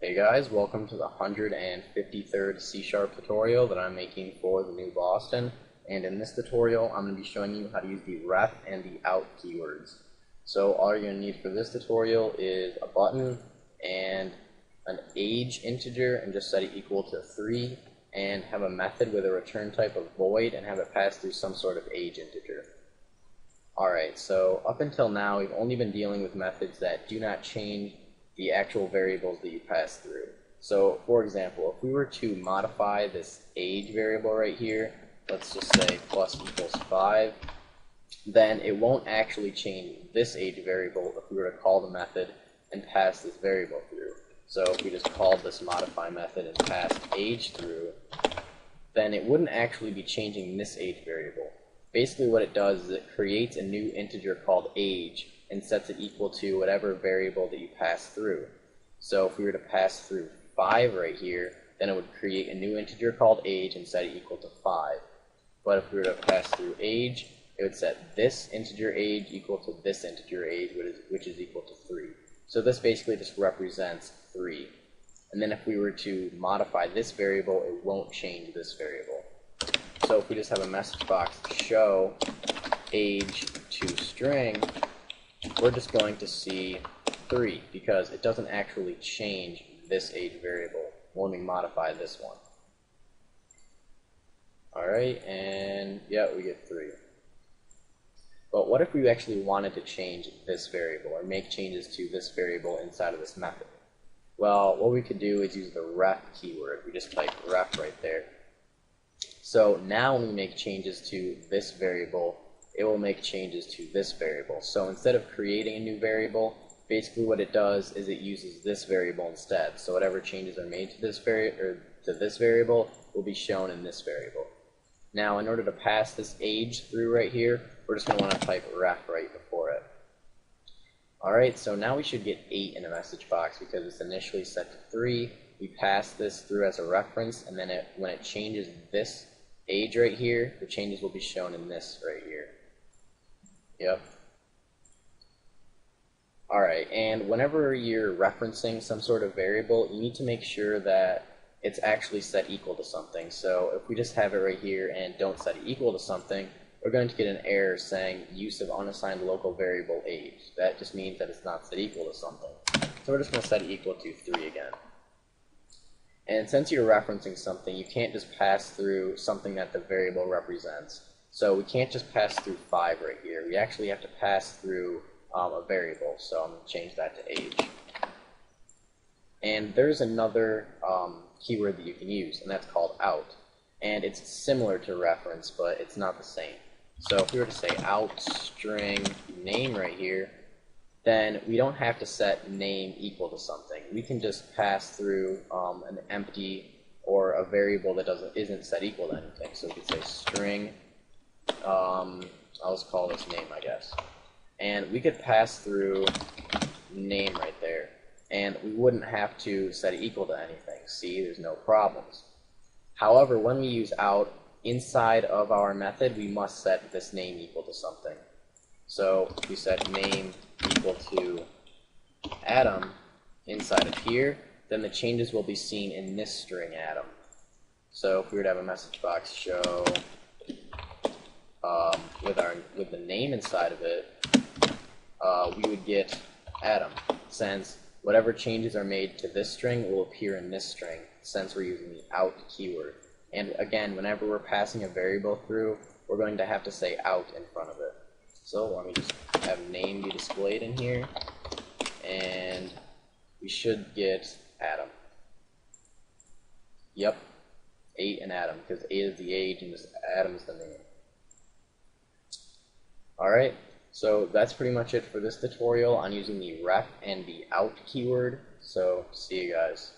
Hey guys, welcome to the 153rd C# tutorial that I'm making for the new Boston. And in this tutorial, I'm going to be showing you how to use the ref and the out keywords. So all you're going to need for this tutorial is a button and an age integer and just set it equal to 3 and have a method with a return type of void and have it pass through some sort of age integer. Alright, so up until now we've only been dealing with methods that do not change the actual variables that you pass through. So for example, if we were to modify this age variable right here, let's just say plus equals 5, then it won't actually change this age variable if we were to call the method and pass this variable through. So if we just called this modify method and passed age through, then it wouldn't actually be changing this age variable. Basically what it does is it creates a new integer called age and sets it equal to whatever variable that you pass through. So if we were to pass through 5 right here, then it would create a new integer called age and set it equal to 5. But if we were to pass through age, it would set this integer age equal to this integer age, which is equal to 3. So this basically just represents 3. And then if we were to modify this variable, it won't change this variable. So if we just have a message box show age to string, we're just going to see 3 because it doesn't actually change this age variable when we modify this one. Alright, and yeah, we get 3. But what if we actually wanted to change this variable or make changes to this variable inside of this method? Well, what we could do is use the ref keyword. We just type ref right there. So now when we make changes to this variable, it will make changes to this variable. So instead of creating a new variable, basically what it does is it uses this variable instead. So whatever changes are made to this variable will be shown in this variable. Now in order to pass this age through right here, we're just going to want to type ref right before it. Alright, so now we should get 8 in the message box because it's initially set to 3. We pass this through as a reference, and then when it changes this age right here, the changes will be shown in this right here. Yep. Alright, and whenever you're referencing some sort of variable, you need to make sure that it's actually set equal to something. So if we just have it right here and don't set it equal to something, we're going to get an error saying use of unassigned local variable age. That just means that it's not set equal to something. So we're just going to set it equal to 3 again. And since you're referencing something, you can't just pass through something that the variable represents. So we can't just pass through 5 right here. We actually have to pass through a variable. So I'm going to change that to age. And there's another keyword that you can use, and that's called out. And it's similar to reference, but it's not the same. So if we were to say out string name right here, then we don't have to set name equal to something. We can just pass through an empty or a variable that isn't set equal to anything. So we could say string, I'll just call this name, I guess. And we could pass through name right there. And we wouldn't have to set it equal to anything. See, there's no problems. However, when we use out, inside of our method, we must set this name equal to something. So if we set name equal to Adam inside of here, then the changes will be seen in this string Adam. So if we were to have a message box show with the name inside of it, we would get Adam, since whatever changes are made to this string will appear in this string, since we're using the out keyword. And again, whenever we're passing a variable through, we're going to have to say out in front of it. So let me just have name be displayed in here, and we should get Adam. Yep, 8 and Adam, because 8 is the age and this Adam is the name. Alright, so that's pretty much it for this tutorial on using the ref and the out keyword. So see you guys.